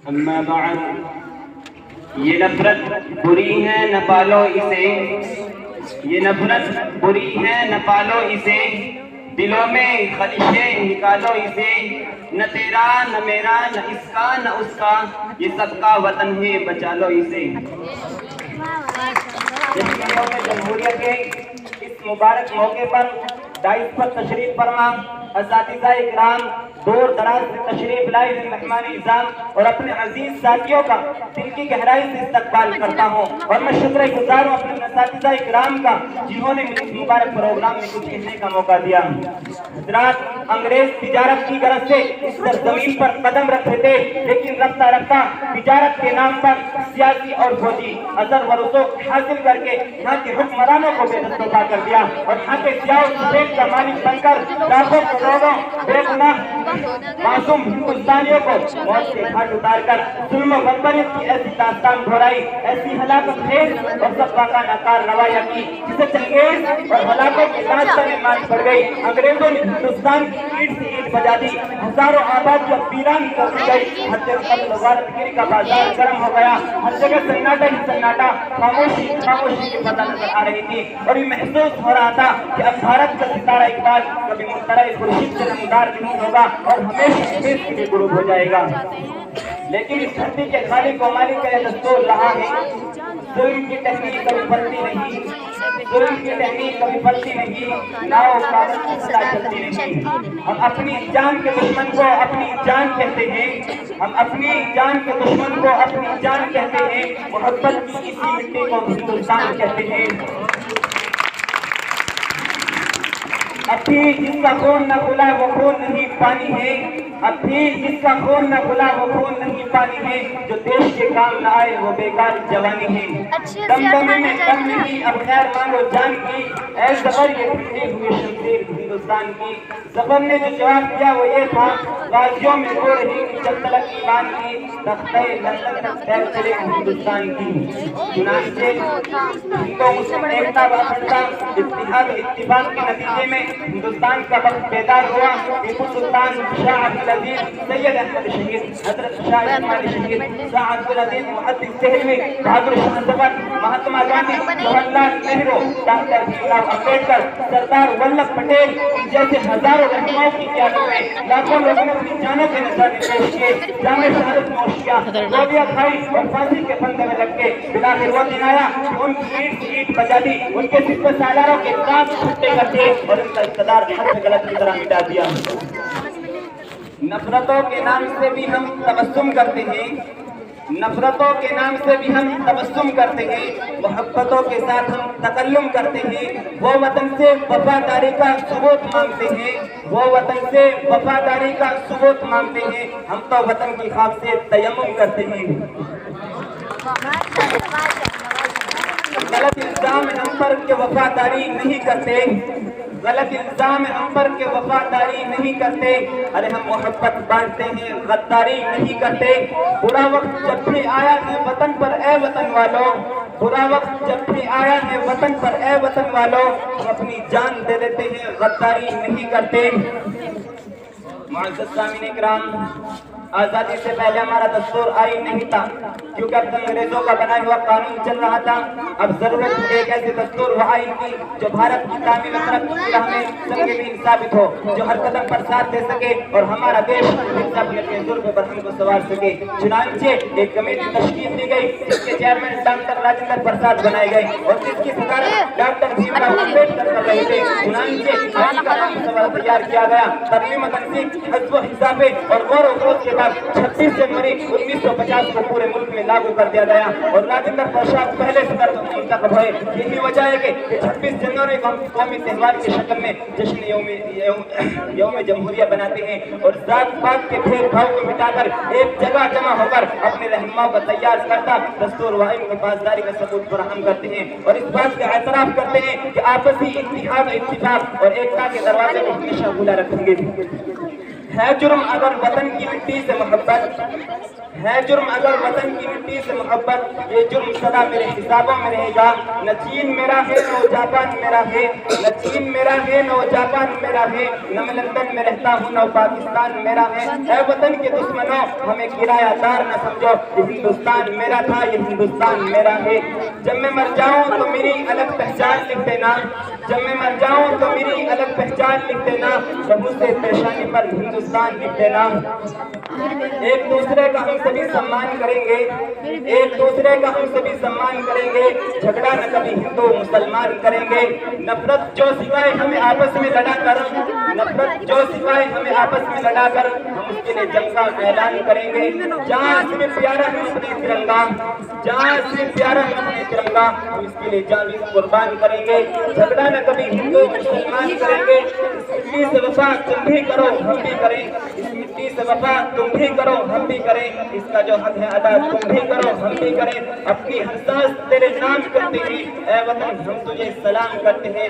اما بعد، یہ نفرت بری ہے نہ پالو اسے، یہ نفرت بری ہے نہ پالو اسے، دلوں میں خلشیں نکالو اسے، نہ تیرا نہ میرا نہ اس کا نہ اس کا، یہ سب کا وطن ہے بچا لو اسے۔ یوم جمہوریت کے اس مبارک موقع پر دائز پر تشریف فرما اساتذہ اکرام، دور دراز سے تشریف لائے مہمان اعزام اور اپنے عزیز ساتھیوں کا دل کی گہرائی سے استقبال کرتا ہوں، اور میں شکر گزار ہوں اپنے اساتذہ اکرام کا جنہوں نے مجھے اس مبارک پروگرام میں کچھ کہنے کا موقع دیا۔ حضرات، انگریز تجارت کی غرض سے اس زمین پر قدم رکھتے تھے، لیکن رفتہ رفتہ تجارت کے نام پر سیاسی اور فوجی اثر و رسوخ حاصل کر کے یہاں کے حکمرانوں کو بے دست و پا کر دیا، اور یہاں کے سیاہ و سفید کا مالک بن کر لاکھوں کروڑوں بے گناہ معصوم ہندوستانیوں کو موت سے گھاٹ اتار کر ظلم و بربریت کی ایسی داستان دہرائی، ایسی ہلاکت خیز اور سفاکانہ کارروائیاں کی جسے چنگیز اور ہلاکوں کی داستانیں مان پڑ گئی۔ انگریزوں نے ہندوستان کی اینٹ سے اینٹ بجا دی، ہزاروں آبادیاں ویران کر دی گئی، ہر جگہ غارتگری کا بازار گرم ہو گیا، ہر جگہ سناٹا ہی سناٹا، خاموشی خاموشی کی پتہ نظر آ رہی تھی، اور یہ محسوس ہو رہا تھا کہ اب بھارت کا ستارہ اقبال کبھی منترے خورشید سے نمودار نہیں ہوگا اور ہمیشہ کے لیے غروب ہو جائے گا۔ لیکن اس دھرتی کے خالق و مالک کا یہ دستور رہا ہے، ظلم کی تحمیل کبھی پلتی نہیں، ظلم کی تحمیل کبھی پلتی نہیں، ناؤ کاغذ کی سزا چلتی نہیں۔ ہم اپنی جان کے دشمن کو اپنی جان کہتے ہیں، ہم اپنی جان کے دشمن کو اپنی جان کہتے ہیں، محبت کی اسی مٹی کو ہندوستان کہتے ہیں۔ اب بھی جس کا خون نہ کھلا وہ خون نہیں پانی ہے، اب بھی جس کا خون نہ کھلا وہ خون نہیں پانی ہے، جو دیش کے کام نہ آئے وہ بیکار جوانی ہے۔ دمدمے میں دم نہیں اب خیر مانگو جان کی، اے زبر یہ پھٹے ہوئے شمشیر ہندوستان کی۔ زبر نے جو جواب دیا وہ یہ تھا، غازیوں میں ہو رہی جب تلک ایمان کی، تختہ لندن تک پیر چلے ہندوستان کی۔ چنانچہ ہندو مسلم ایکتا و اکھنڈتا اتحاد و اتفاق کے نتیجے میں ہندوستان کا وقت بیدار ہوا۔ ٹیپو سلطان، شاہ عبد العزیز، سید احمد شہید، حضرت شاہ اسماعیل شہید، شاہ عبد العزیز محدث دہلوی، بہادر شاہ ظفر، مہاتما گاندھی، جواہر لال نہرو، ڈاکٹر بھیم راؤ امبیڈکر، سردار ولبھ پٹیل جیسے ہزاروں رہنماؤں کی قیادت میں لاکھوں لوگوں نے اپنی جانوں کے نذرانے پیش کیے، جامِ شہادت نوش کیا، گولیاں کھائی اور پھانسی کے پھندے میں لگ کے بلاخر وہ دن آیا کہ ان کی اینٹ سے اینٹ بجا دی، ان کے سپہ سالاروں کے کام چھٹے کر دیے اور ان کا اقتدار ہر سے غلط کی طرح مٹا دیا۔ نفرتوں کے نام سے بھی ہم تبسم کرتے ہیں، نفرتوں کے نام سے بھی ہم تبسم کرتے ہیں، محبتوں کے ساتھ ہم تکلم کرتے ہیں، وہ وطن سے وفاداری کا ثبوت مانگتے ہیں، وہ وطن سے وفاداری کا ثبوت مانگتے ہیں، ہم تو وطن کی خاک سے تیمم کرتے ہیں۔ غلط الزام ہم پر کہ وفاداری نہیں کرتے، غلط الزام ہم پر کہ وفاداری نہیں کرتے، ارے ہم محبت بانٹتے ہیں غداری نہیں کرتے۔ برا وقت جب بھی آیا ہے وطن پر اے وطن والوں، برا وقت جب بھی آیا ہے وطن پر اے وطن والوں، ہم اپنی جان دے دیتے ہیں غداری نہیں کرتے۔ معزز سامعین اکرام، آزادی سے پہلے ہمارا دستور آئین نہیں تھا، کیونکہ اب انگریزوں کا بنا ہوا قانون چل رہا تھا۔ اب ضرورت ایک ایسے دستور و آئین کی جو بھارت کی تعمیر و ترقی کی راہ میں سنگین ثابت ہو، جو ہر قدم پر ساتھ دے سکے اور ہمارا دیش انصافیت کے ضرور پر ہم کو سوار سکے۔ چنانچہ ایک کمیٹی تشکیل دی گئی جس کے چیئرمین ڈاکٹر راجندر پرساد بنائے گئے اور جس کی صدارت ڈاکٹر بھیم راؤ امبیڈکر کر رہے تھے۔ چنانچہ آئین کا نام مسودہ تیار کیا گیا، ترمیم و تنسیق، حذف و اضافے اور غور و خوض کے بعد 26 جنوری 1950 کو پورے ملک میں لاگو کر دیا گیا اور راجندر پرساد پہلے صدر منتخب ہوئے۔ یہی وجہ ہے کہ 26 جنوری کو ہم قومی تہوار کی شکل میں جشن یوم جمہوریہ بناتے ہیں اور ذات پات کے بھید بھاؤ کو مٹا کر ایک جگہ جمع ہو کر اپنے رہنماؤں کا تیار کرتا دستور و آئین کی پاسداری کا ثبوت فراہم کرتے ہیں اور اس بات کا اعتراف کرتے ہیں کہ آپسی اتحاد و اتفاق اور ایکتا کے دروازے کو ہمیشہ کھلا رکھیں گے۔ ہے جرم اگر وطن کی مٹی سے محبت، ہے جرم اگر وطن کی مٹی سے محبت، یہ جرم سدا میرے حسابوں میں رہے گا۔ نہ چین میرا ہے نہ جاپان میرا ہے، نہ چین میرا ہے نہ جاپان میرا ہے، نہ میں لندن میں رہتا ہوں نہ پاکستان میرا ہے۔ اے وطن کے دشمنوں ہمیں کرایہ دار نہ سمجھو، یہ ہندوستان میرا تھا، یہ ہندوستان میرا ہے۔ جب میں مر جاؤں تو میری الگ پہچان لکھ دینا، جب میں مر جاؤں تو میری الگ پہچان لکھ دینا، شبوں سے پیشانی پر ہندوستان لکھ دینا۔ ایک دوسرے کا ہم سبھی سمان کریں گے، ایک دوسرے کا ہم سبھی سمان کریں گے، جھگڑا نہ کبھی ہندو مسلمان کریں گے۔ نفرت جو سکھائے ہمیں آپس میں لڑا کر، نفرت جو سکھائے ہمیں آپس میں لڑا کر، ہم اس کے لیے جنگ کا اعلان کریں گے۔ جہاں صرف پیارا ہے اپنے ترنگا، جہاں صرف پیارا ہے اپنے ترنگا، ہم اس کے لیے جان بھی قربان کریں گے۔ جھگڑا نہ کبھی ہندو مسلمان کریں گے، اس مٹی سے وفا تم بھی کرو ہم بھی کریں، اس مٹی سے وفا تم بھی کرو ہم بھی کریں، اس کا جو حق ہے ادا تم بھی کرو ہم بھی کریں۔ اپنی ہر سانس تیرے نام کرتے ہیں، اے وطن ہم تجھے سلام کرتے ہیں۔